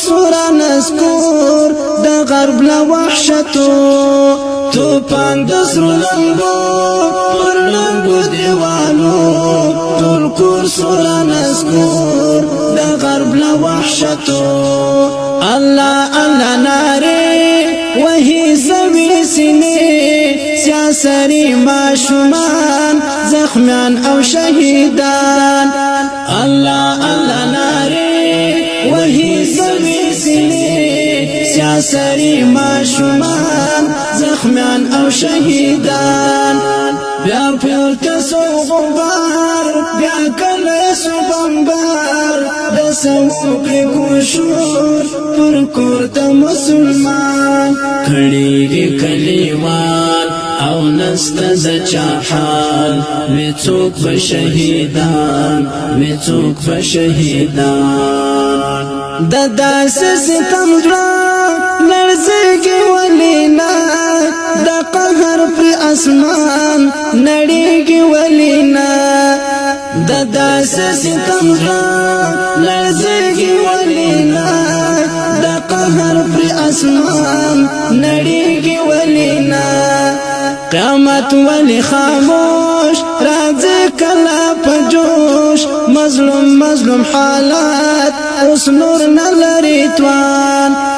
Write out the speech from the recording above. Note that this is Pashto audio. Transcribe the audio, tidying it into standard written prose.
سورا نذكر دا غرب لوحشتو توپان دسر لنگو پر لنگو دیوانو طول کور سورا نذكر دا غرب لوحشتو الله الله ناري وهي زوی سینه سیاسری ماشومان زخمیان او شهیدان الله الله ناری وهي زوی سینه سیاسری ماشومان زخمیان او شهیدان بیا پورته سو غبار بیا کله سو بمبار د سوکړي کوشور پر کور د مسلمان کړي کلیوان او نست زچا حال وڅوک بشهیدان وڅوک بشهیدان د داس ستم درا لړزګي ولینا د قهر پر اسمان نړیږي ولینا د داس ستم درا لړزګي ولینا د قهر پر اسمان نړیږي ولینا قیامت ولی خاموش راځي کلا پجوش مظلوم مظلوم حالات اوس نور نلری توان